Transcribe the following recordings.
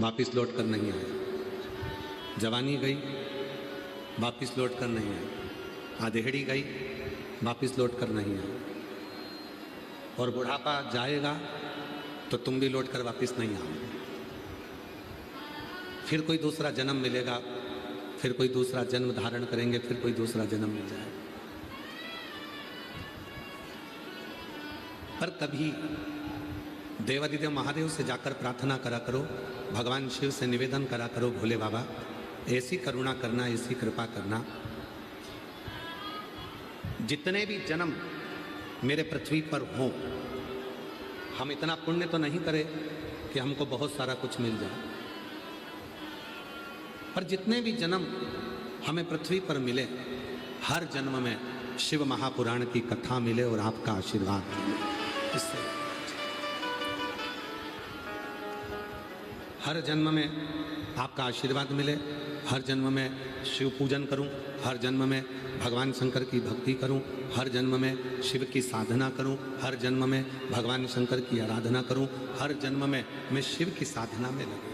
वापिस लौट कर नहीं आया। जवानी गई, वापिस लौट कर नहीं आई। आधेड़ी गई, वापिस लौट कर नहीं आई। और बुढ़ापा जाएगा तो तुम भी लौट कर वापिस नहीं आओगे। फिर कोई दूसरा जन्म मिलेगा, फिर कोई दूसरा जन्म धारण करेंगे, फिर कोई दूसरा जन्म मिल जाएगा। पर कभी देवादिदेव महादेव से जाकर प्रार्थना करा करो, भगवान शिव से निवेदन करा करो, भोले बाबा ऐसी करुणा करना, ऐसी कृपा करना, जितने भी जन्म मेरे पृथ्वी पर हों, हम इतना पुण्य तो नहीं करें कि हमको बहुत सारा कुछ मिल जाए, पर जितने भी जन्म हमें पृथ्वी पर मिले, हर जन्म में शिव महापुराण की कथा मिले और आपका आशीर्वाद मिले। इससे हर जन्म में आपका आशीर्वाद मिले, हर जन्म में शिव पूजन करूं, हर जन्म में भगवान शंकर की भक्ति करूं, हर जन्म में शिव की साधना करूं, हर जन्म में भगवान शंकर की आराधना करूं, हर जन्म में मैं शिव की साधना में लगे।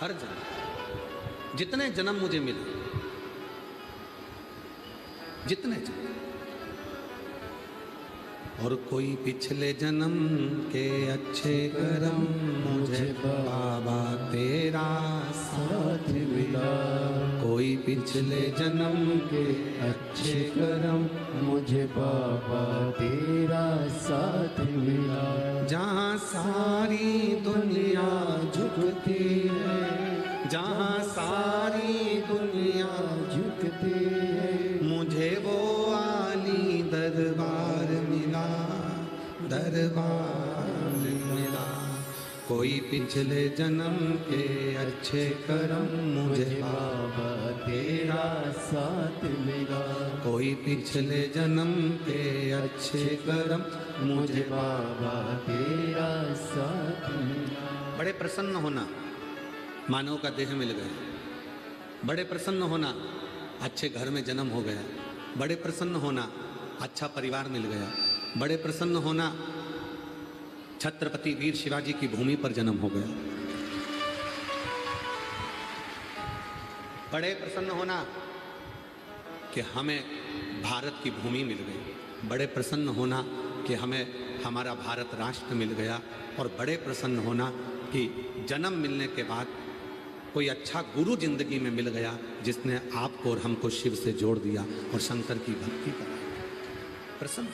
हर जन्म, जितने जन्म मुझे मिले, जितने जन्म। और कोई पिछले जन्म के अच्छे कर्म मुझे बाबा तेरा साथ मिला। कोई पिछले जन्म के अच्छे कर्म मुझे बाबा तेरा साथ मिला। जहाँ सारी दुनिया झुकती है, जहाँ सारी दुनिया झुकती है, मुझे वो आली दरबार मिला, दरबार मिला। कोई पिछले जन्म के अच्छे कर्म मुझे बाबा तेरा साथ मिला। कोई पिछले जन्म के अच्छे कर्म मुझे बाबा तेरा साथ मिला। बड़े प्रसन्न होना, मानव का देह मिल गया। बड़े प्रसन्न होना, अच्छे घर में जन्म हो गया। बड़े प्रसन्न होना, अच्छा परिवार मिल गया। बड़े प्रसन्न होना, छत्रपति वीर शिवाजी की भूमि पर जन्म हो गया। बड़े प्रसन्न होना कि हमें भारत की भूमि मिल गई। बड़े प्रसन्न होना कि हमें हमारा भारत राष्ट्र मिल गया। और बड़े प्रसन्न होना कि जन्म मिलने के बाद कोई अच्छा गुरु जिंदगी में मिल गया, जिसने आपको और हमको शिव से जोड़ दिया और शंकर की भक्ति कराई। प्रसन्न।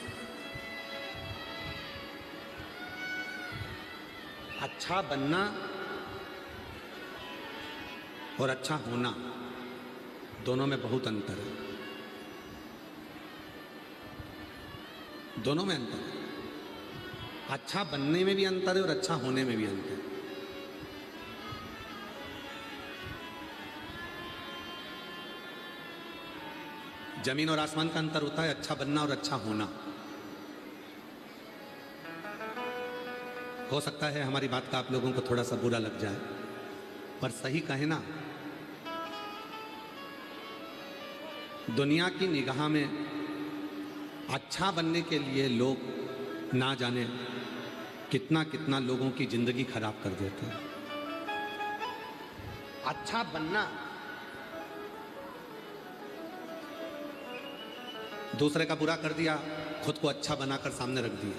अच्छा बनना और अच्छा होना, दोनों में बहुत अंतर है। दोनों में अंतर है। अच्छा बनने में भी अंतर है और अच्छा होने में भी अंतर है। जमीन और आसमान का अंतर होता है अच्छा बनना और अच्छा होना। हो सकता है हमारी बात का आप लोगों को थोड़ा सा बुरा लग जाए, पर सही कहे ना, दुनिया की निगाह में अच्छा बनने के लिए लोग ना जाने कितना कितना लोगों की जिंदगी खराब कर देते हैं। अच्छा बनना, दूसरे का बुरा कर दिया, खुद को अच्छा बनाकर सामने रख दिया।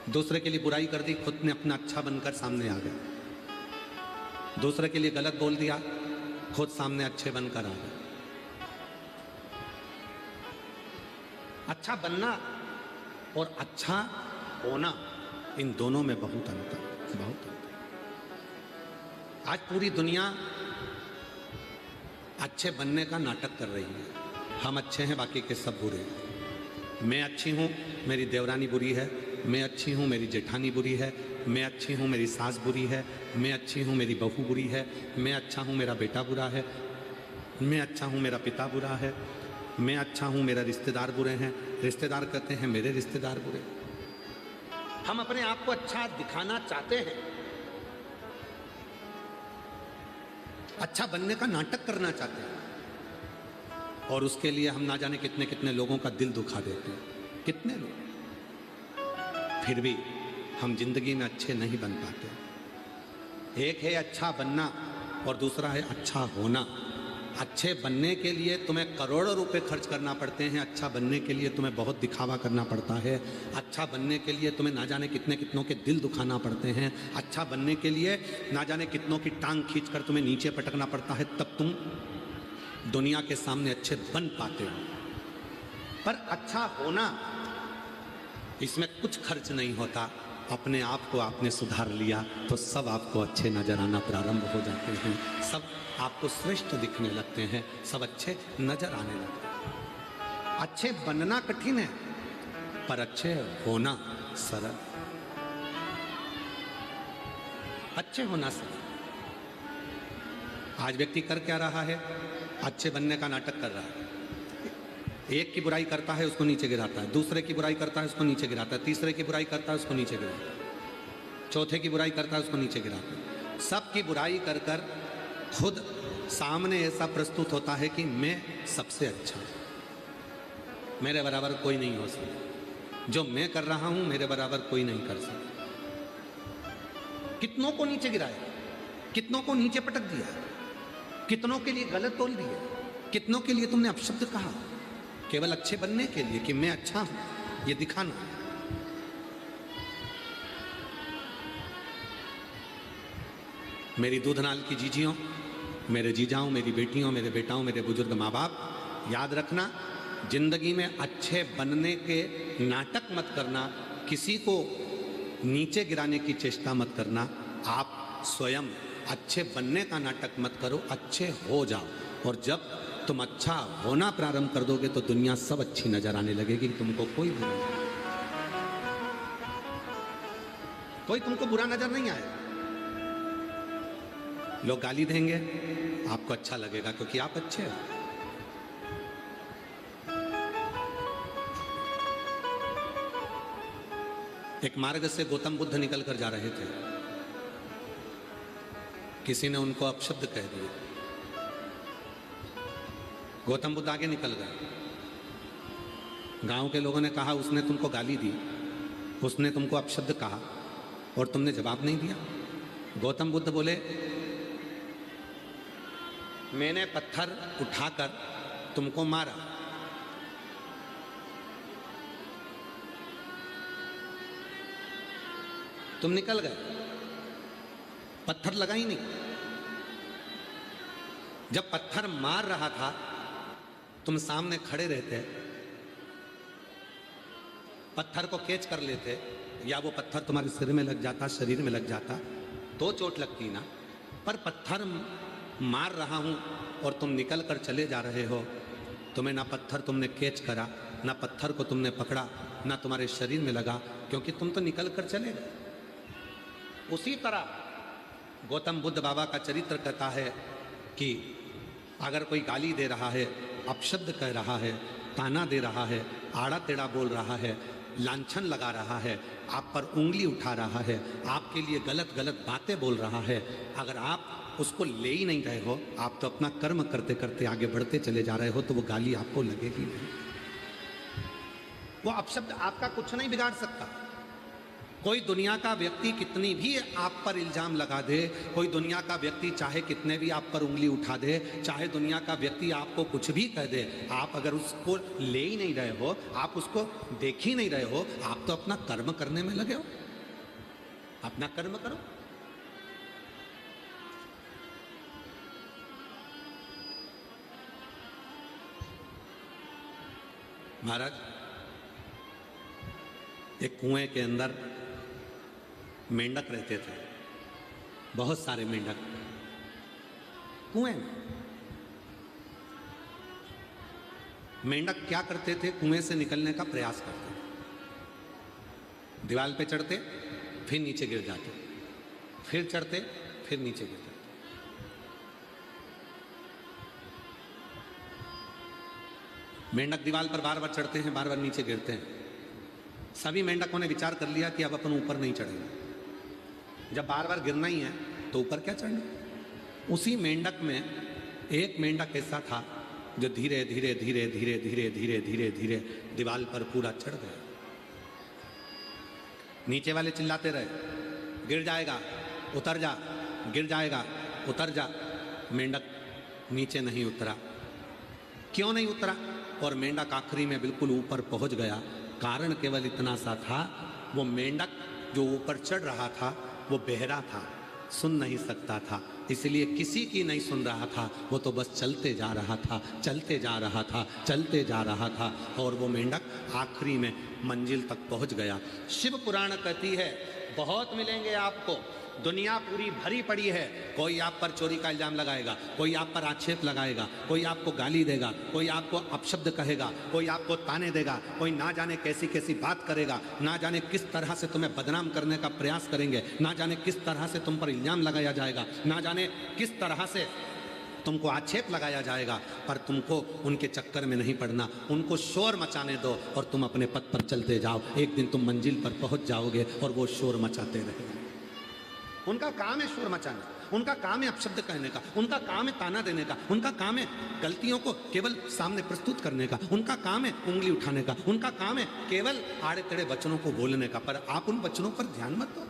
दूसरे के लिए बुराई कर दी, खुद ने अपना अच्छा बनकर सामने आ गया। दूसरे के लिए गलत बोल दिया, खुद सामने अच्छे बनकर आ गए। अच्छा बनना और अच्छा होना, इन दोनों में बहुत अंतर, बहुत अंतर। आज पूरी दुनिया अच्छे बनने का नाटक कर रही है। हम अच्छे हैं, बाकी के सब बुरे हैं। मैं अच्छी हूँ, मेरी देवरानी बुरी है। मैं अच्छी हूँ, मेरी जेठानी बुरी है। मैं अच्छी हूँ, मेरी सास बुरी है। मैं अच्छी हूँ, मेरी बहू बुरी है। मैं अच्छा हूँ, मेरा बेटा बुरा है। मैं अच्छा हूँ, मेरा पिता बुरा है। मैं अच्छा हूँ, मेरा रिश्तेदार बुरे हैं। रिश्तेदार कहते हैं मेरे रिश्तेदार बुरे। हम अपने आप को अच्छा दिखाना चाहते हैं, अच्छा बनने का नाटक करना चाहते हैं, और उसके लिए हम ना जाने कितने कितने लोगों का दिल दुखा देते हैं। कितने लोग। फिर भी हम जिंदगी में अच्छे नहीं बन पाते। एक है अच्छा बनना और दूसरा है अच्छा होना। अच्छे बनने के लिए तुम्हें करोड़ों रुपए खर्च करना पड़ते हैं, अच्छा बनने के लिए तुम्हें बहुत दिखावा करना पड़ता है, अच्छा बनने के लिए तुम्हें ना जाने कितनों के दिल दुखाना पड़ते हैं, अच्छा बनने के लिए ना जाने कितनों की टांग खींचकर तुम्हें नीचे पटकना पड़ता है, तब तुम दुनिया के सामने अच्छे बन पाते हो। पर अच्छा होना, इसमें कुछ खर्च नहीं होता। अपने आप को आपने सुधार लिया तो सब आपको अच्छे नजर आना प्रारंभ हो जाते हैं, सब आपको श्रेष्ठ दिखने लगते हैं, सब अच्छे नजर आने लगते हैं। अच्छे बनना कठिन है पर अच्छे होना सरल। अच्छे होना सरल। आज व्यक्ति कर क्या रहा है? अच्छे बनने का नाटक कर रहा है। एक की बुराई करता है उसको नीचे गिराता है, दूसरे की बुराई करता है उसको नीचे गिराता है, तीसरे की बुराई करता है उसको नीचे गिराता है, चौथे की बुराई करता है उसको नीचे गिराता है। सबकी बुराई कर कर खुद सामने ऐसा प्रस्तुत होता है कि मैं सबसे अच्छा हूं, मेरे बराबर कोई नहीं हो सकता, जो मैं कर रहा हूं मेरे बराबर कोई नहीं कर सकता। कितनों को नीचे गिराया, कितनों को नीचे पटक दिया, कितनों के लिए गलत बोल दिया, कितनों के लिए तुमने अपशब्द कहा, केवल अच्छे बनने के लिए कि मैं अच्छा हूं, ये दिखाना। मेरी दूधनाल की जीजियों, मेरे जीजाओं, मेरी बेटियों, मेरे बेटाओं, मेरे बुजुर्ग माँ बाप, याद रखना, जिंदगी में अच्छे बनने के नाटक मत करना, किसी को नीचे गिराने की चेष्टा मत करना। आप स्वयं अच्छे बनने का नाटक मत करो, अच्छे हो जाओ। और जब तुम अच्छा होना प्रारंभ कर दोगे तो दुनिया सब अच्छी नजर आने लगेगी, तुमको कोई तुमको बुरा नजर नहीं आएगा। लोग गाली देंगे, आपको अच्छा लगेगा क्योंकि आप अच्छे हो। एक मार्ग से गौतम बुद्ध निकल कर जा रहे थे, किसी ने उनको अपशब्द कह दिए। गौतम बुद्ध आगे निकल गए। गांव के लोगों ने कहा उसने तुमको गाली दी, उसने तुमको अपशब्द कहा और तुमने जवाब नहीं दिया। गौतम बुद्ध बोले, मैंने पत्थर उठाकर तुमको मारा, तुम निकल गए, पत्थर लगा ही नहीं। जब पत्थर मार रहा था तुम सामने खड़े रहते, पत्थर को कैच कर लेते, या वो पत्थर तुम्हारे सिर में लग जाता, शरीर में लग जाता तो चोट लगती ना। पर पत्थर मार रहा हूं और तुम निकल कर चले जा रहे हो, तुम्हें ना पत्थर तुमने कैच करा, ना पत्थर को तुमने पकड़ा, ना तुम्हारे शरीर में लगा, क्योंकि तुम तो निकल कर चले गए। उसी तरह गौतम बुद्ध बाबा का चरित्र कहता है कि अगर कोई गाली दे रहा है, अपशब्द कह रहा है, ताना दे रहा है, आड़ा टेढ़ा बोल रहा है, लांछन लगा रहा है, आप पर उंगली उठा रहा है, आपके लिए गलत गलत बातें बोल रहा है, अगर आप उसको ले ही नहीं रहे हो, आप तो अपना कर्म करते करते आगे बढ़ते चले जा रहे हो, तो वो गाली आपको लगेगी नहीं। वो अपशब्द आपका कुछ नहीं बिगाड़ सकता। कोई दुनिया का व्यक्ति कितनी भी आप पर इल्जाम लगा दे, कोई दुनिया का व्यक्ति चाहे कितने भी आप पर उंगली उठा दे, चाहे दुनिया का व्यक्ति आपको कुछ भी कह दे, आप अगर उसको ले ही नहीं रहे हो, आप उसको देख ही नहीं रहे हो, आप तो अपना कर्म करने में लगे हो। अपना कर्म करो। महाराज, एक कुएं के अंदर मेंढक रहते थे, बहुत सारे मेंढक कुएं में। मेंढक क्या करते थे? कुएं से निकलने का प्रयास करते थे। दीवार पे चढ़ते, फिर नीचे गिर जाते, फिर चढ़ते, फिर नीचे गिर जाते। मेंढक दीवार पर बार बार चढ़ते हैं, बार बार नीचे गिरते हैं। सभी मेंढकों ने विचार कर लिया कि अब अपन ऊपर नहीं चढ़ेंगे, जब बार बार गिरना ही है तो ऊपर क्या चढ़ना। उसी मेंढक में एक मेंढक ऐसा था जो धीरे धीरे धीरे धीरे धीरे धीरे धीरे धीरे दीवार पर पूरा चढ़ गया। नीचे वाले चिल्लाते रहे, गिर जाएगा, उतर जा, गिर जाएगा, उतर जा। मेंढक नीचे नहीं उतरा। क्यों नहीं उतरा? और मेंढक आखिरी में बिल्कुल ऊपर पहुंच गया। कारण केवल इतना सा था, वो मेंढक जो ऊपर चढ़ रहा था वो बहरा था, सुन नहीं सकता था, इसलिए किसी की नहीं सुन रहा था। वो तो बस चलते जा रहा था, चलते जा रहा था, चलते जा रहा था, और वो मेंढक आखिरी में मंजिल तक पहुंच गया। शिव पुराण कहती है बहुत मिलेंगे आपको, दुनिया पूरी भरी पड़ी है। कोई आप पर चोरी का इल्जाम लगाएगा, कोई आप पर आक्षेप लगाएगा, कोई आपको गाली देगा, कोई आपको अपशब्द कहेगा, कोई आपको ताने देगा, कोई ना जाने कैसी कैसी बात करेगा, ना जाने किस तरह से तुम्हें बदनाम करने का प्रयास करेंगे, ना जाने किस तरह से तुम पर इल्जाम लगाया जाएगा, ना जाने किस तरह से तुमको आक्षेप लगाया जाएगा। पर तुमको उनके चक्कर में नहीं पड़ना, उनको शोर मचाने दो और तुम अपने पथ पर चलते जाओ। एक दिन तुम मंजिल पर पहुंच जाओगे और वो शोर मचाते रहेंगे। उनका काम है शोर मचाना, उनका काम है अपशब्द कहने का, उनका काम है ताना देने का, उनका काम है गलतियों को केवल सामने प्रस्तुत करने का, उनका काम है उंगली उठाने का, उनका काम है केवल आड़े टेढ़े वचनों को बोलने का। पर आप उन वचनों पर ध्यान मत दो।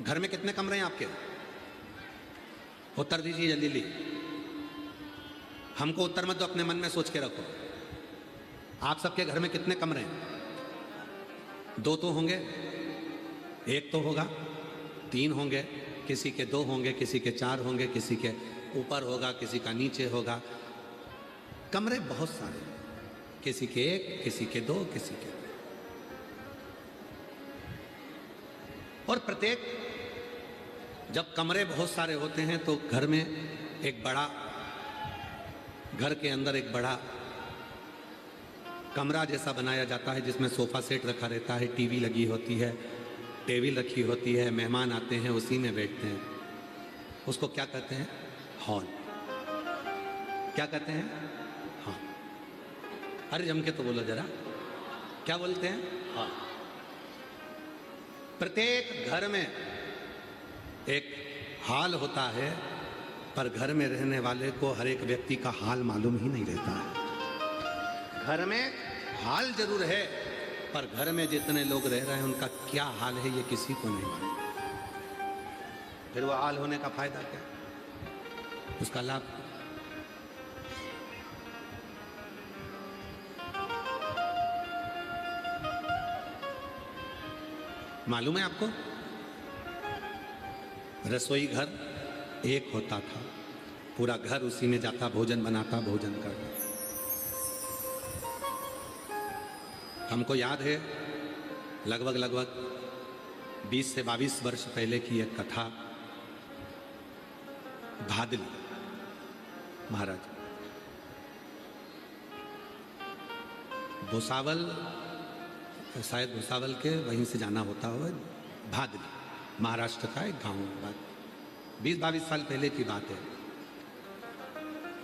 घर में कितने कमरे हैं आपके? उत्तर दीजिए जल्दी जल्दी। हमको उत्तर मत दो, अपने मन में सोच के रखो। आप सबके घर में कितने कमरे हैं? 2 तो होंगे, 1 तो होगा, 3 होंगे, किसी के 2 होंगे, किसी के 4 होंगे, किसी के ऊपर होगा, किसी का नीचे होगा। कमरे बहुत सारे, किसी के 1, किसी के 2, किसी के। और प्रत्येक जब कमरे बहुत सारे होते हैं तो घर में एक बड़ा, घर के अंदर एक बड़ा कमरा जैसा बनाया जाता है, जिसमें सोफा सेट रखा रहता है, टीवी लगी होती है, टेबल रखी होती है, मेहमान आते हैं उसी में बैठते हैं। उसको क्या कहते हैं? हॉल। क्या कहते हैं? हाँ। अरे जम के तो बोलो जरा, क्या बोलते हैं? हाँ। प्रत्येक घर में एक हाल होता है, पर घर में रहने वाले को हर एक व्यक्ति का हाल मालूम ही नहीं रहता है। घर में हाल जरूर है, पर घर में जितने लोग रह रहे हैं उनका क्या हाल है ये किसी को नहीं मालूम। फिर वो हाल होने का फायदा क्या, उसका लाभ? मालूम है आपको? रसोई घर एक होता था, पूरा घर उसी में जाता, भोजन बनाता, भोजन करता। हमको याद है लगभग 20 से 22 वर्ष पहले की एक कथा। भादली महाराज भुसावल, शायद भुसावल के वहीं से जाना होता हुआ, भादली महाराष्ट्र का एक गांव। बात 20-22 साल पहले की बात है।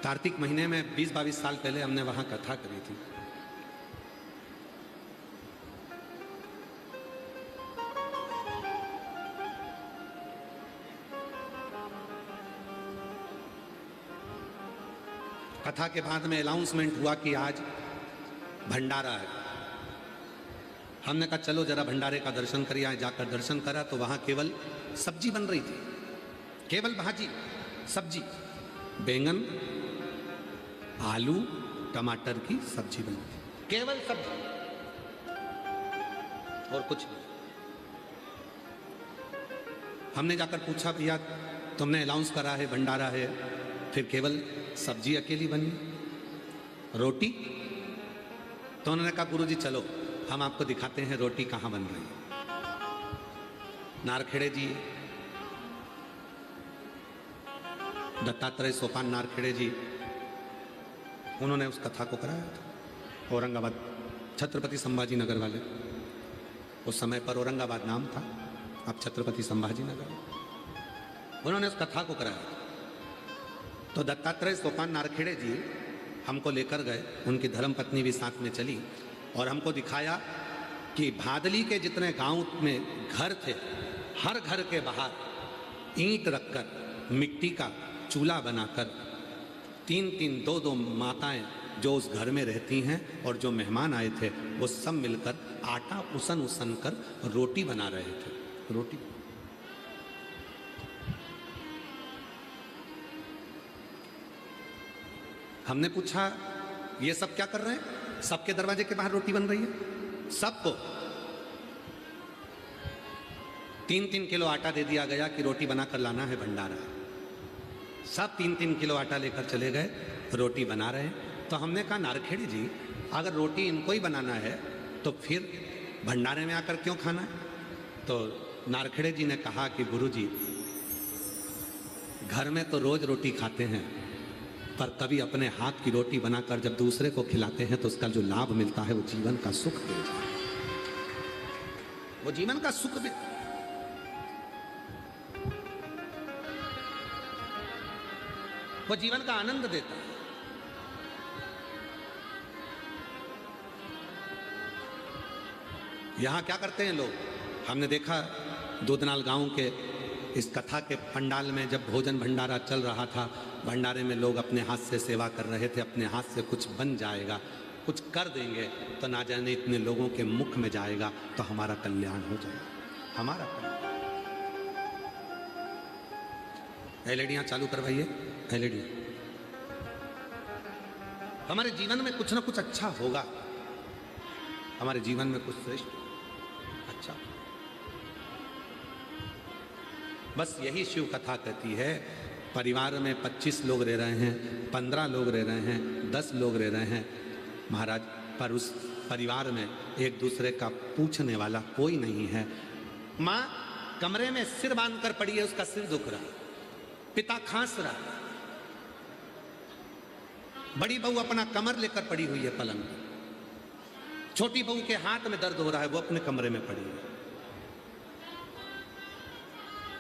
कार्तिक महीने में 20-22 साल पहले हमने वहां कथा करी थी। कथा के बाद में अनाउंसमेंट हुआ कि आज भंडारा है। हमने कहा चलो जरा भंडारे का दर्शन करिए। आज जाकर दर्शन करा तो वहां केवल सब्जी बन रही थी, केवल भाजी, सब्जी, बैंगन, आलू, टमाटर की सब्जी बनी थी, केवल सब्जी और कुछ नहीं। हमने जाकर पूछा भैया तुमने अनाउंस करा है भंडारा है, फिर केवल सब्जी अकेली बनी, रोटी? तो उन्होंने कहा गुरुजी चलो हम आपको दिखाते हैं रोटी कहाँ बन रही है। नारखेड़े जी, दत्तात्रेय सोपान नारखेड़े जी, उन्होंने उस कथा को कराया था। औरंगाबाद, छत्रपति संभाजी नगर वाले, उस समय पर औरंगाबाद नाम था, अब छत्रपति संभाजी नगर, उन्होंने उस कथा को कराया। तो दत्तात्रेय सोपान नारखेड़े जी हमको लेकर गए, उनकी धर्मपत्नी भी साथ में चली और हमको दिखाया कि भादली के जितने गांव में घर थे, हर घर के बाहर ईंट रखकर, मिट्टी का चूल्हा बनाकर 3-3, 2-2 माताएं जो उस घर में रहती हैं और जो मेहमान आए थे वो सब मिलकर आटा उसन उसन कर रोटी बना रहे थे। रोटी हमने पूछा ये सब क्या कर रहे हैं? सबके दरवाजे के बाहर रोटी बन रही है। सबको 3-3 किलो आटा दे दिया गया कि रोटी बनाकर लाना है, भंडारा। सब 3-3 किलो आटा लेकर चले गए, रोटी बना रहे हैं। तो हमने कहा नारखेड़ी जी, अगर रोटी इनको ही बनाना है तो फिर भंडारे में आकर क्यों खाना है? तो नारखेड़े जी ने कहा कि गुरुजी, घर में तो रोज रोटी खाते हैं, पर कभी अपने हाथ की रोटी बनाकर जब दूसरे को खिलाते हैं तो उसका जो लाभ मिलता है वो जीवन का सुख देता है। वो जीवन का सुख भी, वो जीवन का आनंद देता है। यहां क्या करते हैं लोग? हमने देखा दूधनाल गांव के इस कथा के पंडाल में जब भोजन भंडारा चल रहा था, भंडारे में लोग अपने हाथ से सेवा कर रहे थे। अपने हाथ से कुछ बन जाएगा, कुछ कर देंगे तो ना जाने इतने लोगों के मुख में जाएगा तो हमारा कल्याण हो जाएगा, हमारा कल्याण। एलईडियां चालू करवाइए, एलईडी। हमारे जीवन में कुछ ना कुछ अच्छा होगा, हमारे जीवन में कुछ श्रेष्ठ अच्छा। बस यही शिव कथा कहती है। परिवार में 25 लोग रह रहे हैं, 15 लोग रह रहे हैं, 10 लोग रह रहे हैं महाराज, पर उस परिवार में एक दूसरे का पूछने वाला कोई नहीं है। माँ कमरे में सिर बांध कर पड़ी है, उसका सिर दुख रहा, पिता खांस रहा, बड़ी बहू अपना कमर लेकर पड़ी हुई है पलंग पर, छोटी बहू के हाथ में दर्द हो रहा है, वो अपने कमरे में पड़ी है,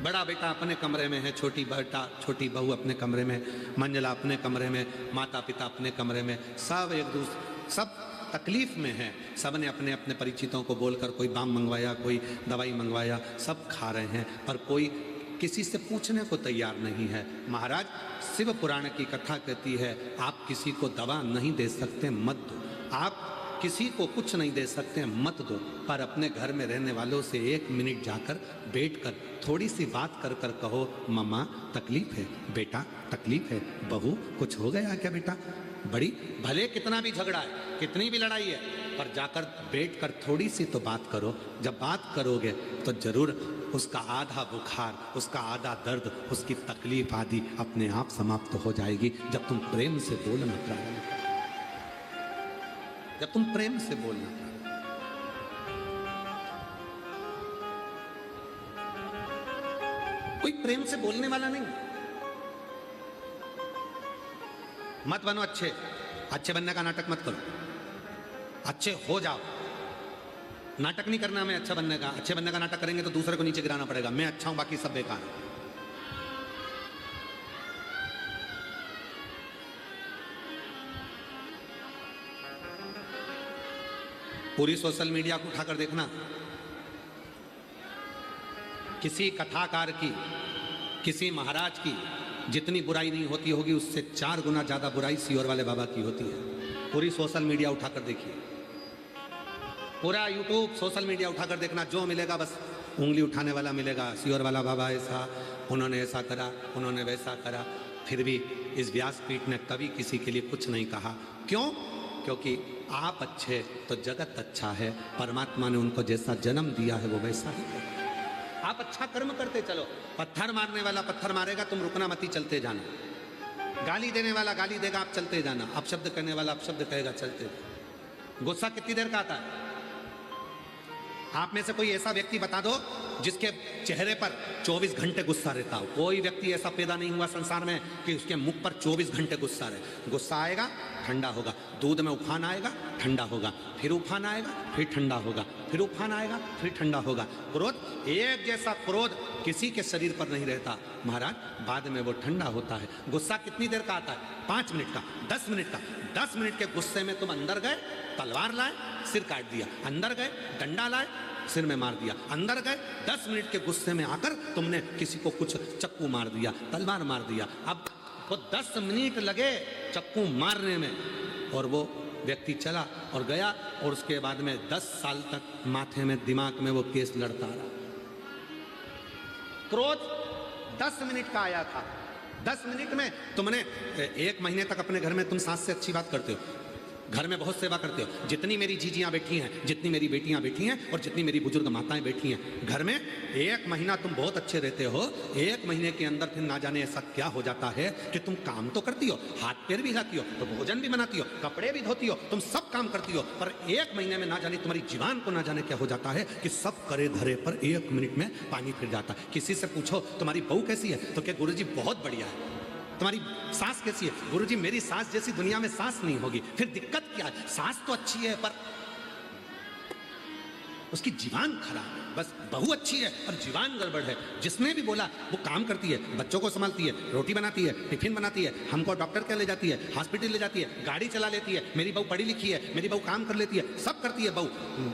बड़ा बेटा अपने कमरे में है, छोटी बहू अपने कमरे में, मंजला अपने कमरे में, माता पिता अपने कमरे में, सब एक दूसरे, सब तकलीफ में है। सब ने अपने अपने परिचितों को बोलकर कोई बाम मंगवाया, कोई दवाई मंगवाया, सब खा रहे हैं, पर कोई किसी से पूछने को तैयार नहीं है। महाराज शिव पुराण की कथा कहती है, आप किसी को दवा नहीं दे सकते, मत दो। आप किसी को कुछ नहीं दे सकते, मत दो, पर अपने घर में रहने वालों से 1 मिनट जाकर बैठकर थोड़ी सी बात कर कर कहो, मम्मा तकलीफ है, बेटा तकलीफ है, बहू कुछ हो गया क्या बेटा? बड़ी भले कितना भी झगड़ा है, कितनी भी लड़ाई है, पर जाकर बैठकर थोड़ी सी तो बात करो। जब बात करोगे तो जरूर उसका आधा बुखार, उसका आधा दर्द, उसकी तकलीफ आदि अपने आप समाप्त हो जाएगी, जब तुम प्रेम से बोलना प्रारंभ करो, जब तुम प्रेम से बोलना। कोई प्रेम से बोलने वाला नहीं। मत बनो अच्छे, अच्छे बनने का नाटक मत करो, अच्छे हो जाओ। नाटक नहीं करना हमें अच्छा बनने का। अच्छे बनने का नाटक करेंगे तो दूसरे को नीचे गिराना पड़ेगा। मैं अच्छा हूं, बाकी सब बेकार है। पूरी सोशल मीडिया को उठाकर देखना, किसी कथाकार की, किसी महाराज की जितनी बुराई नहीं होती होगी, उससे 4 गुना ज्यादा बुराई सियोर वाले बाबा की होती है। पूरी सोशल मीडिया उठाकर देखिए, पूरा यूट्यूब सोशल मीडिया उठाकर देखना, जो मिलेगा बस उंगली उठाने वाला मिलेगा। सियोर वाला बाबा ऐसा, उन्होंने ऐसा करा, उन्होंने वैसा करा। फिर भी इस व्यासपीठ ने कभी किसी के लिए कुछ नहीं कहा। क्यों? क्योंकि आप अच्छे तो जगत अच्छा है। परमात्मा ने उनको जैसा जन्म दिया है वो वैसा ही है। आप अच्छा कर्म करते चलो। पत्थर मारने वाला पत्थर मारेगा, तुम रुकना मती, चलते जाना। गाली देने वाला गाली देगा, आप चलते जाना। अपशब्द करने वाला अपशब्द कहेगा, चलते जाना। गुस्सा कितनी देर का आता है? आप में से कोई ऐसा व्यक्ति बता दो जिसके चेहरे पर 24 घंटे गुस्सा रहता हो। कोई व्यक्ति ऐसा पैदा नहीं हुआ संसार में कि उसके मुख पर 24 घंटे गुस्सा रहे। गुस्सा आएगा, ठंडा होगा। दूध में उफान आएगा, ठंडा होगा, फिर उफान आएगा, फिर ठंडा होगा, फिर उफान आएगा, फिर ठंडा होगा। क्रोध, एक जैसा क्रोध किसी के शरीर पर नहीं रहता महाराज, बाद में वो ठंडा होता है। गुस्सा कितनी देर का आता है? 5 मिनट का, 10 मिनट का। 10 मिनट के गुस्से में तुम अंदर गए, तलवार लाए, सिर काट दिया। अंदर गए, डंडा लाए, सिर में मार दिया। अंदर गए, 10 मिनट के गुस्से में आकर तुमने किसी को कुछ चक्कू मार दिया, तलवार मार दिया। अब वो 10 मिनट लगे चक्कू मारने में, और वो व्यक्ति चला और गया, और उसके बाद में 10 साल तक माथे में दिमाग में वो केस लड़ता रहा। क्रोध 10 मिनट का आया था। 10 मिनट में तुमने 1 महीने तक अपने घर में तुम सास से अच्छी बात करते हो, घर में बहुत सेवा करते हो, जितनी मेरी जीजियां बैठी हैं, जितनी मेरी बेटियां बैठी हैं, और जितनी मेरी बुजुर्ग माताएं बैठी हैं घर में, 1 महीना तुम बहुत अच्छे रहते हो। 1 महीने के अंदर फिर ना जाने ऐसा क्या हो जाता है कि तुम काम तो करती हो, हाथ पैर भी हिलाती हो, तो भोजन भी बनाती हो, कपड़े भी धोती हो, तुम सब काम करती हो, पर 1 महीने में ना जाने तुम्हारी जीवान को ना जाने क्या हो जाता है कि सब करे धरे पर 1 मिनट में पानी फिर जाता है। किसी से पूछो तुम्हारी बहू कैसी है, तो क्या गुरुजी बहुत बढ़िया है। तुम्हारी सास कैसी है, गुरुजी मेरी सास जैसी दुनिया में सास नहीं होगी। फिर दिक्कत क्या है, सास तो अच्छी है पर उसकी जीवान खराब है। बस बहू अच्छी है और जीवान गड़बड़ है। जिसने भी बोला वो काम करती है, बच्चों को संभालती है, रोटी बनाती है, टिफिन बनाती है, हमको डॉक्टर के ले जाती है, हॉस्पिटल ले जाती है, गाड़ी चला लेती है, मेरी बहू पढ़ी लिखी है, मेरी बहू काम कर लेती है, सब करती है बहू,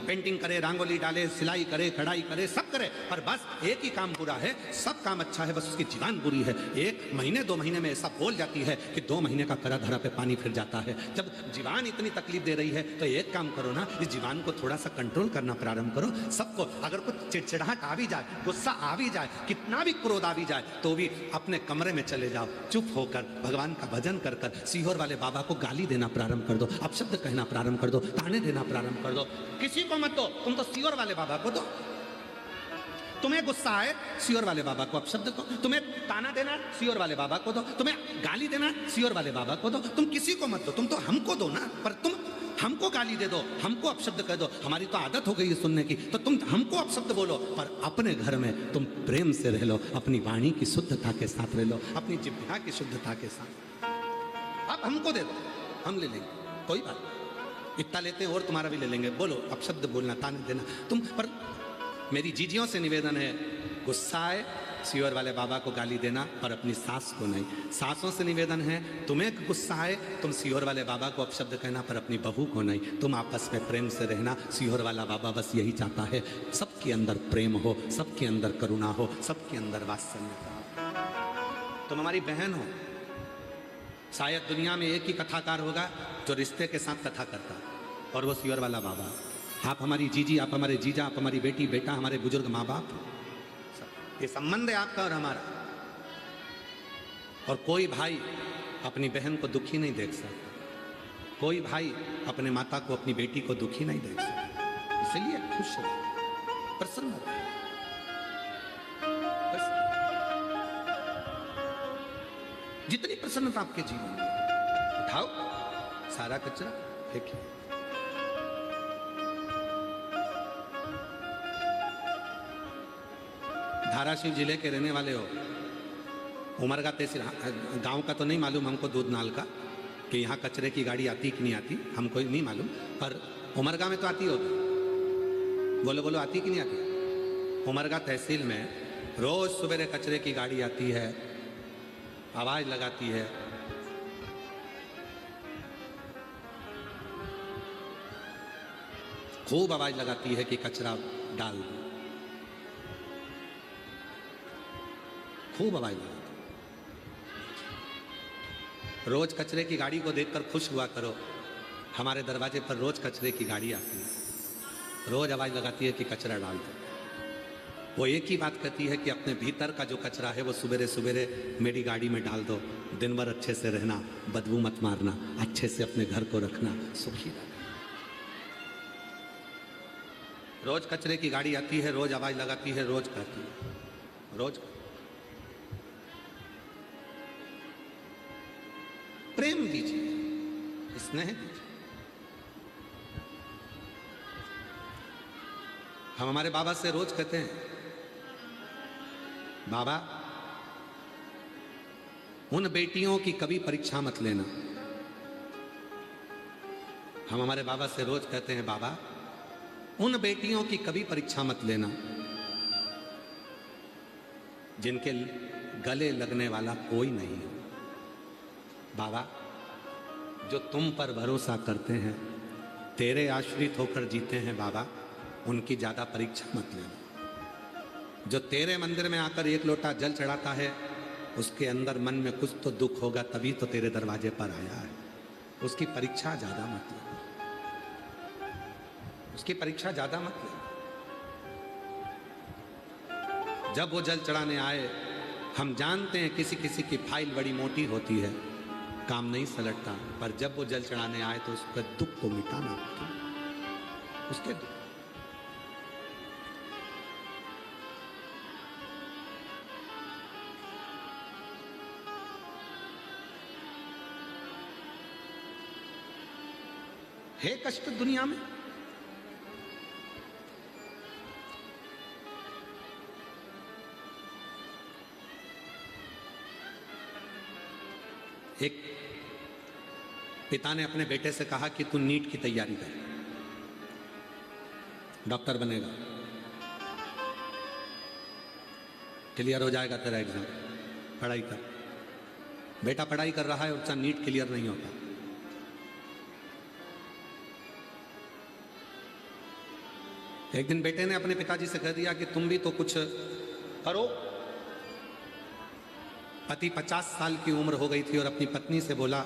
पेंटिंग करे, रंगोली डाले, सिलाई करे, कढ़ाई करे, सब करे, पर बस एक ही काम बुरा है, सब काम अच्छा है, बस उसकी जीवान बुरी है। 1 महीने 2 महीने में ऐसा बोल जाती है कि 2 महीने का करा धरा पे पानी फिर जाता है। जब जीवान इतनी तकलीफ दे रही है तो एक काम करो ना, इस जीवान को थोड़ा सा कंट्रोल करना प्रारंभ करो। सबको अगर कुछ चिड़चिड़ाहट आ भी जाए, गुस्सा आ भी जाए, कितना भी क्रोध आ भी जाए, तो भी अपने कमरे में चले जाओ, चुप होकर भगवान का भजन कर कर सीहोर वाले बाबा को गाली देना प्रारंभ कर दो, अपशब्द कहना प्रारंभ कर दो, ताने देना प्रारंभ कर दो। किसी को मत दो, तुम तो सीहोर वाले बाबा को दो। तुम्हें गुस्सा आए, सीहोर वाले बाबा को अपशब्द को, तुम्हें ताना देना सीहोर वाले बाबा को दो, तुम्हें गाली देना सीहोर वाले बाबा को दो। तुम किसी को मत दो, तुम तो हमको दो ना, पर तुम हमको गाली दे दो, हमको अपशब्द कह दो, हमारी तो आदत हो गई है सुनने की, तो तुम हमको अपशब्द बोलो, पर अपने घर में तुम प्रेम से रह लो, अपनी वाणी की शुद्धता के साथ रह लो, अपनी जिह्वा की शुद्धता के साथ। अब हमको दे दो, हम ले लेंगे, कोई बात नहीं, इतना लेते हैं और तुम्हारा भी ले लेंगे, बोलो अपशब्द बोलना, ताने देना तुम। पर मेरी जीजियों से निवेदन है, गुस्सा आए सीहोर वाले बाबा को गाली देना, पर अपनी सास को नहीं। सासों से निवेदन है, तुम्हें गुस्सा आए तुम सीहोर वाले बाबा को अपशब्द कहना, पर अपनी बहू को नहीं। तुम आपस में प्रेम से रहना, सीहोर वाला बाबा बस यही चाहता है, सबके अंदर प्रेम हो, सबके अंदर करुणा हो, सबके अंदर वात्सल्य हो। तुम हमारी बहन हो, शायद दुनिया में एक ही कथाकार होगा जो रिश्ते के साथ कथा करता, और वो सीहोर वाला बाबा। आप हमारी जीजी, आप हमारे जीजा, आप हमारी बेटी बेटा, हमारे बुजुर्ग माँ बाप, ये संबंध है आपका और हमारा। और कोई भाई अपनी बहन को दुखी नहीं देख सकता, कोई भाई अपने माता को, अपनी बेटी को दुखी नहीं देख सकता। इसलिए खुश रहो, प्रसन्न रहो, बस जितनी प्रसन्नता आपके जीवन में, उठाओ सारा कचरा फेंकिए। धाराशिव जिले के रहने वाले हो, उमरगा तहसील गांव का तो नहीं मालूम हमको, दूधनाल का, कि यहाँ कचरे की गाड़ी आती कि नहीं आती हमको नहीं मालूम, पर उमरगा में तो आती होगी। बोलो बोलो, आती कि नहीं आती? उमरगा तहसील में रोज सवेरे कचरे की गाड़ी आती है, आवाज लगाती है, खूब आवाज लगाती है कि कचरा डाल दो, खूब आवाज लगाती। रोज कचरे की गाड़ी को देखकर खुश हुआ करो। हमारे दरवाजे पर रोज कचरे की गाड़ी आती है, रोज आवाज लगाती है कि कचरा डाल दो। वो एक ही बात कहती है कि अपने भीतर का जो कचरा है वो सवेरे सवेरे मेरी गाड़ी में डाल दो, दिन भर अच्छे से रहना, बदबू मत मारना, अच्छे से अपने घर को रखना, सुखी रहना। रोज कचरे की गाड़ी आती है, रोज आवाज लगाती है, रोज कहती है, रोज प्रेम दीजिए, स्नेह दीजिए। हम हमारे बाबा से रोज कहते हैं, बाबा उन बेटियों की कभी परीक्षा मत लेना। हम हमारे बाबा से रोज कहते हैं, बाबा उन बेटियों की कभी परीक्षा मत लेना जिनके गले लगने वाला कोई नहीं है। बाबा जो तुम पर भरोसा करते हैं, तेरे आश्रित होकर जीते हैं, बाबा उनकी ज्यादा परीक्षा मत लेना। जो तेरे मंदिर में आकर एक लोटा जल चढ़ाता है उसके अंदर मन में कुछ तो दुख होगा, तभी तो तेरे दरवाजे पर आया है। उसकी परीक्षा ज्यादा मत ले, उसकी परीक्षा ज्यादा मत ले। जब वो जल चढ़ाने आए, हम जानते हैं किसी किसी की फाइल बड़ी मोटी होती है, काम नहीं सलटता, पर जब वो जल चढ़ाने आए तो उसके दुख को मिटाना होता, उसके दुख। है कष्ट दुनिया में, एक पिता ने अपने बेटे से कहा कि तू नीट की तैयारी कर, डॉक्टर बनेगा, क्लियर हो जाएगा तेरा एग्जाम, पढ़ाई कर। बेटा पढ़ाई कर रहा है और उसका नीट क्लियर नहीं होता। एक दिन बेटे ने अपने पिताजी से कह दिया कि तुम भी तो कुछ करो। पति 50 साल की उम्र हो गई थी और अपनी पत्नी से बोला,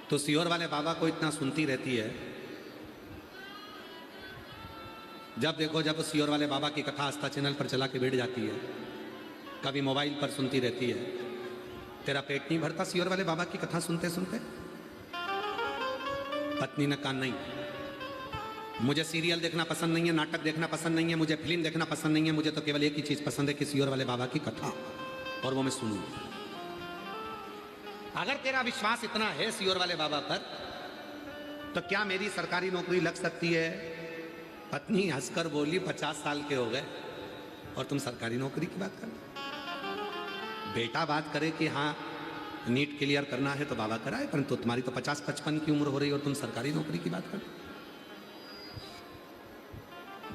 तो सियोर वाले बाबा को इतना सुनती रहती है, जब देखो जब सियोर वाले बाबा की कथा आस्था चैनल पर चला के बैठ जाती है, कभी मोबाइल पर सुनती रहती है, तेरा पेट नहीं भरता सियोर वाले बाबा की कथा सुनते सुनते? पत्नी ने कहा नहीं, मुझे सीरियल देखना पसंद नहीं है, नाटक देखना पसंद नहीं है, मुझे फिल्म देखना पसंद नहीं है, मुझे तो केवल एक ही चीज पसंद है कि सियोर वाले बाबा की कथा, और वो मैं सुनूं। अगर तेरा विश्वास इतना है सियोर वाले बाबा पर, तो क्या मेरी सरकारी नौकरी लग सकती है? पत्नी हंसकर बोली, 50 साल के हो गए और तुम सरकारी नौकरी की बात कर। बेटा बात करे कि हाँ नीट क्लियर करना है तो बाबा कराए, परंतु तुम्हारी तो 50-55 की उम्र हो रही है और तुम सरकारी नौकरी की बात कर।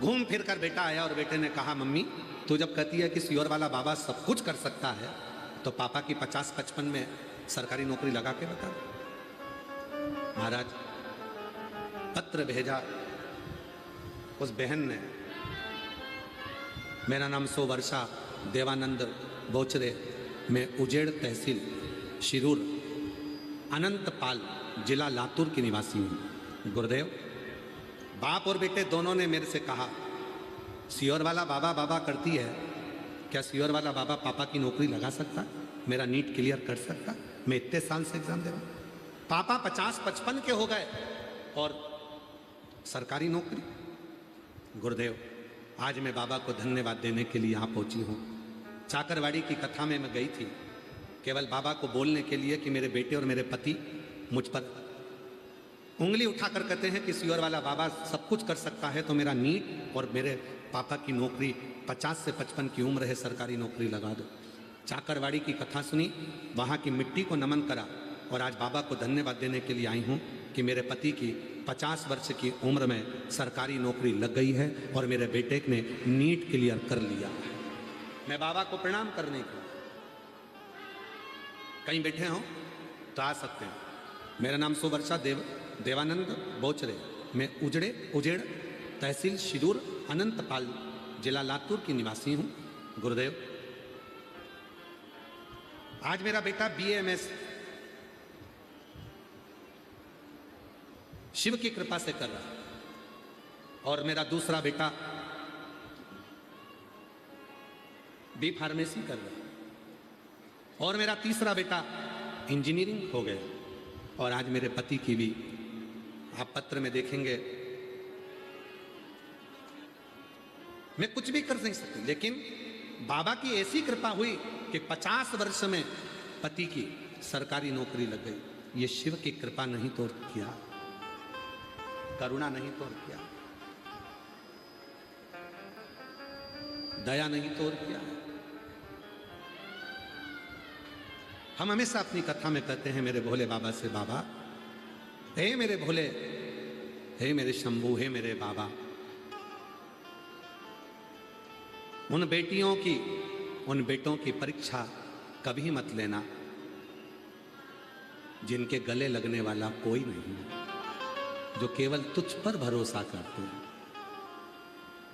घूम फिर कर बेटा आया और बेटे ने कहा, मम्मी तू जब कहती है कि सियोर वाला बाबा सब कुछ कर सकता है, तो पापा की 50-55 में सरकारी नौकरी लगा के बता। महाराज पत्र भेजा उस बहन ने, मेरा नाम सोवर्षा देवानंद बोचरे, मैं उजेड़ तहसील शिरूर अनंतपाल जिला लातूर की निवासी हूँ। गुरुदेव, बाप और बेटे दोनों ने मेरे से कहा, सियोर वाला बाबा बाबा करती है, क्या सियोर वाला बाबा पापा की नौकरी लगा सकता, मेरा नीट क्लियर कर सकता? मैं इतने साल से एग्जाम दे रहा हूँ, पापा 50-55 के हो गए और सरकारी नौकरी। गुरुदेव, आज मैं बाबा को धन्यवाद देने के लिए यहाँ पहुंची हूँ। चाकरवाड़ी की कथा में मैं गई थी केवल बाबा को बोलने के लिए कि मेरे बेटे और मेरे पति मुझ पर उंगली उठाकर कहते हैं कि सियोर वाला बाबा सब कुछ कर सकता है, तो मेरा नीट और मेरे पापा की नौकरी 50 से 55 की उम्र है, सरकारी नौकरी लगा दो। चाकरवाड़ी की कथा सुनी, वहाँ की मिट्टी को नमन करा और आज बाबा को धन्यवाद देने के लिए आई हूँ कि मेरे पति की 50 वर्ष की उम्र में सरकारी नौकरी लग गई है और मेरे बेटे ने नीट क्लियर कर लिया है। मैं बाबा को प्रणाम करने के कहीं बैठे हों तो आ सकते हैं। मेरा नाम सोवर्षा देवानंद बोचरे, मैं उजेड़ तहसील शिरूर अनंतपाल जिला लातूर की निवासी हूँ। गुरुदेव, आज मेरा बेटा BA-MS शिव की कृपा से कर रहा है और मेरा दूसरा बेटा B फार्मेसी कर रहा है और मेरा तीसरा बेटा इंजीनियरिंग हो गया और आज मेरे पति की भी, आप पत्र में देखेंगे, मैं कुछ भी कर नहीं सकती, लेकिन बाबा की ऐसी कृपा हुई कि 50 वर्ष में पति की सरकारी नौकरी लग गई। ये शिव की कृपा नहीं तो क्या, करुणा नहीं तो क्या, दया नहीं तो क्या। हम हमेशा अपनी कथा में कहते हैं मेरे भोले बाबा से, बाबा हे मेरे भोले, हे मेरे शंभू, हे मेरे बाबा, उन बेटियों की उन बेटों की परीक्षा कभी मत लेना जिनके गले लगने वाला कोई नहीं है, जो केवल तुझ पर भरोसा करते हैं,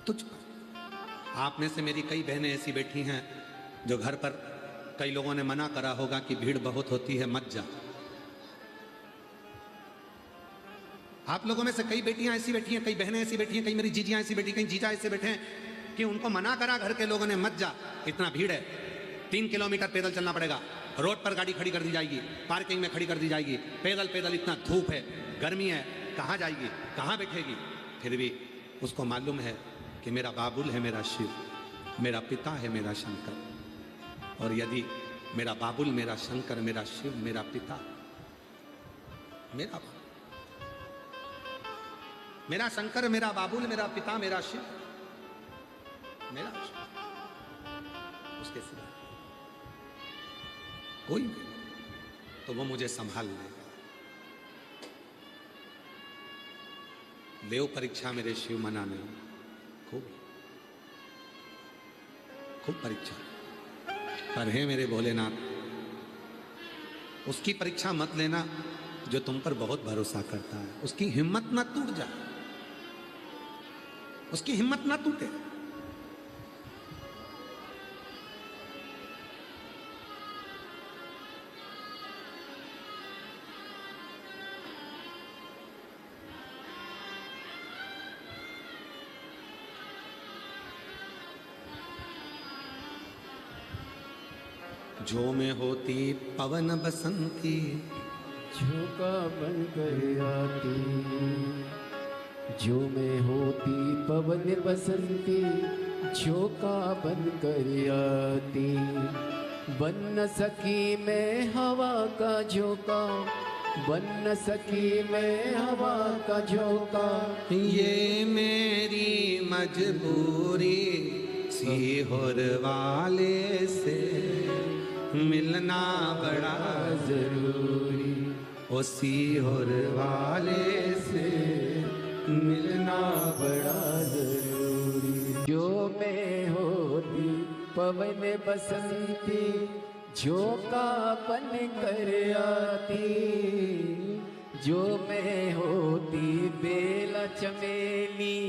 तुझ पर। आप में से मेरी कई बहनें ऐसी बैठी हैं जो घर पर कई लोगों ने मना करा होगा कि भीड़ बहुत होती है, मत जा। आप लोगों में से कई बेटियां ऐसी बैठी हैं, कई बहनें ऐसी बैठी हैं, कई मेरी जीजियां ऐसी बैठी, कई जीजा ऐसे बैठे हैं कि उनको मना करा घर के लोगों ने, मत जा, इतना भीड़ है, 3 किलोमीटर पैदल चलना पड़ेगा, रोड पर गाड़ी खड़ी कर दी जाएगी, पार्किंग में खड़ी कर दी जाएगी, पैदल पैदल, इतना धूप है, गर्मी है, कहाँ जाएगी, कहाँ बैठेगी। फिर भी उसको मालूम है कि मेरा बाबुल है मेरा शिव, मेरा पिता है मेरा शंकर। और यदि मेरा बाबुल, मेरा शंकर, मेरा शिव, मेरा पिता, मेरा शंकर, मेरा बाबुल, मेरा पिता, मेरा शिव, मेरा शिव, उसके सिवा कोई नहीं, तो वो मुझे संभाल लेगा। लेव परीक्षा मेरे शिव मना नहीं, खूब खूब परीक्षा, पर हे मेरे भोलेनाथ, उसकी परीक्षा मत लेना जो तुम पर बहुत भरोसा करता है। उसकी हिम्मत ना टूट जाए, उसकी हिम्मत ना टूटे। जो में होती पवन बसंती, झोंका बन कर आती, जो में होती पवन बसंती, झोंका बन कर आती। बन न सकी मैं हवा का झोंका, बन न सकी मैं हवा का झोंका। ये मेरी मजबूरी सीहोर वाले से मिलना बड़ा जरूरी, ओ सीहोर वाले से मिलना बड़ा जरूरी। जो में होती पवन बसंती, झोंका बन कर आती, जो में होती बेला चमेली,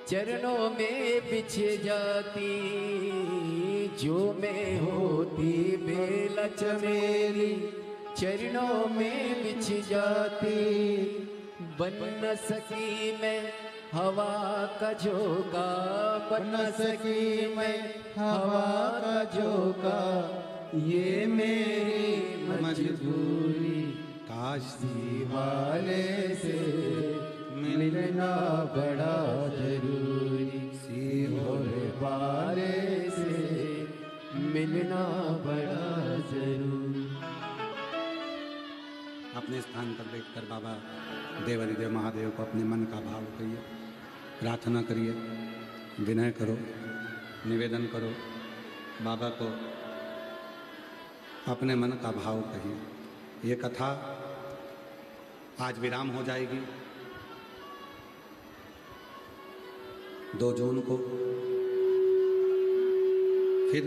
चरणों में बिछ जाती। जो में होती बेला चमेली, चरणों में बिछ जाती। बन न सकी मैं हवा का झोंका, बन न सकी मैं हवा का झोंका। ये मेरी मजबूरी, काशी वाले से मिलना बड़ा जरूरी। सीहोर वाले से मिलना बड़ा जरूरी। अपने स्थान पर बैठकर बाबा देवरिदेव महादेव को अपने मन का भाव कहिए, प्रार्थना करिए, विनय करो, निवेदन करो, बाबा को अपने मन का भाव कहिए। ये कथा आज विराम हो जाएगी। 2 जून को, फिर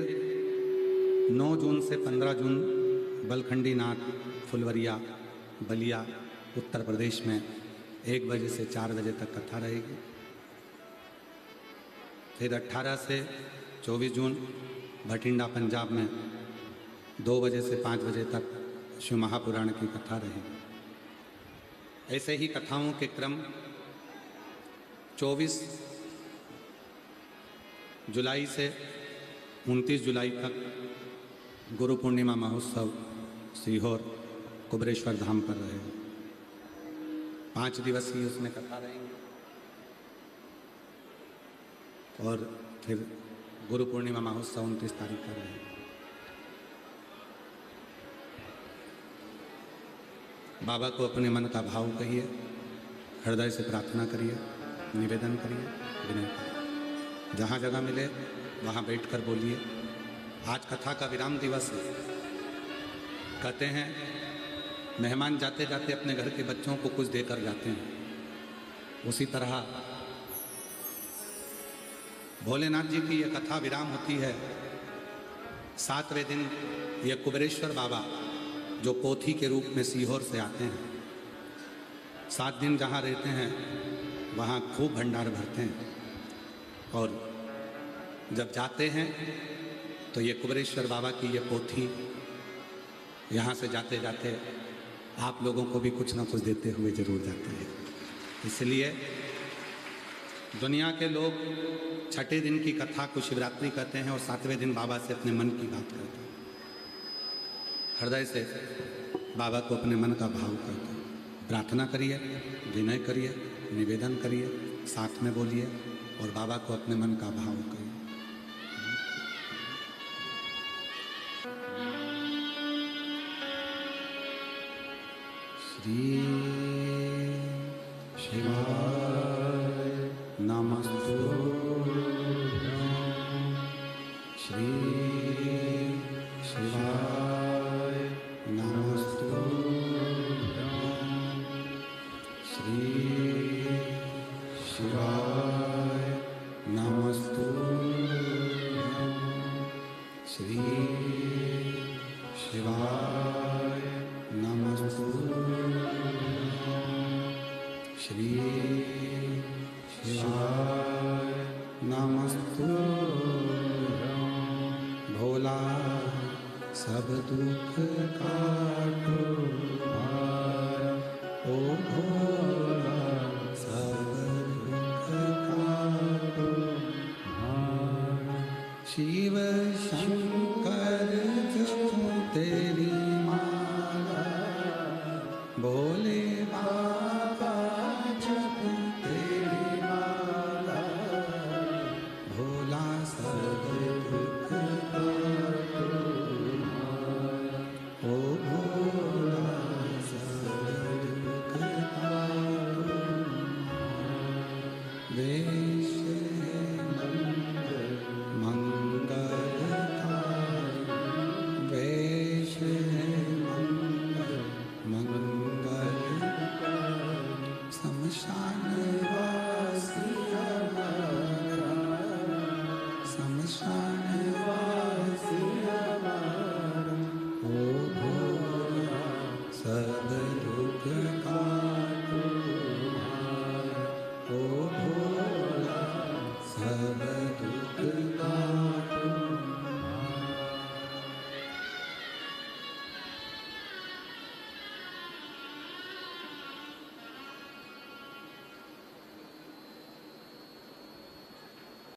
9 जून से 15 जून बलखंडी नाथ फुलवरिया बलिया उत्तर प्रदेश में 1 बजे से 4 बजे तक कथा रहेगी। फिर 18 से 24 जून भटिंडा पंजाब में 2 बजे से 5 बजे तक शिव महापुराण की कथा रहेगी। ऐसे ही कथाओं के क्रम 24 जुलाई से 29 जुलाई तक गुरु पूर्णिमा महोत्सव सीहोर कुबरेश्वर धाम पर रहेगा। 5 दिवसीय उसमें कथा रहेंगे। और फिर गुरु पूर्णिमा महोत्सव 29 तारीख का रहेगा। बाबा को अपने मन का भाव कहिए, हृदय से प्रार्थना करिए, निवेदन करिए, विनय करिए। जहाँ जगह मिले वहाँ बैठकर बोलिए। आज कथा का विराम दिवस है। कहते हैं मेहमान जाते जाते अपने घर के बच्चों को कुछ देकर जाते हैं, उसी तरह भोलेनाथ जी की ये कथा विराम होती है। 7वें दिन ये कुबरेश्वर बाबा जो पोथी के रूप में सीहोर से आते हैं, 7 दिन जहाँ रहते हैं वहाँ खूब भंडार भरते हैं। और जब जाते हैं तो ये कुबरेश्वर बाबा की ये पोथी यहाँ से जाते जाते आप लोगों को भी कुछ ना कुछ देते हुए जरूर जाते हैं। इसलिए दुनिया के लोग छठे दिन की कथा को शिवरात्रि कहते हैं और 7वें दिन बाबा से अपने मन की बात करते हैं। हृदय से बाबा को अपने मन का भाव करते हैं। प्रार्थना करिए, विनय करिए, निवेदन करिए, साथ में बोलिए और बाबा को अपने मन का भाव करिए। श्री शिवाय नमस्तुभ्यं। श्री शिवाय नमस्तुभ्यं। श्री शिवाय नमस्तुभ्यं। श्री शिवाय नमस्तुभ्यं। श्री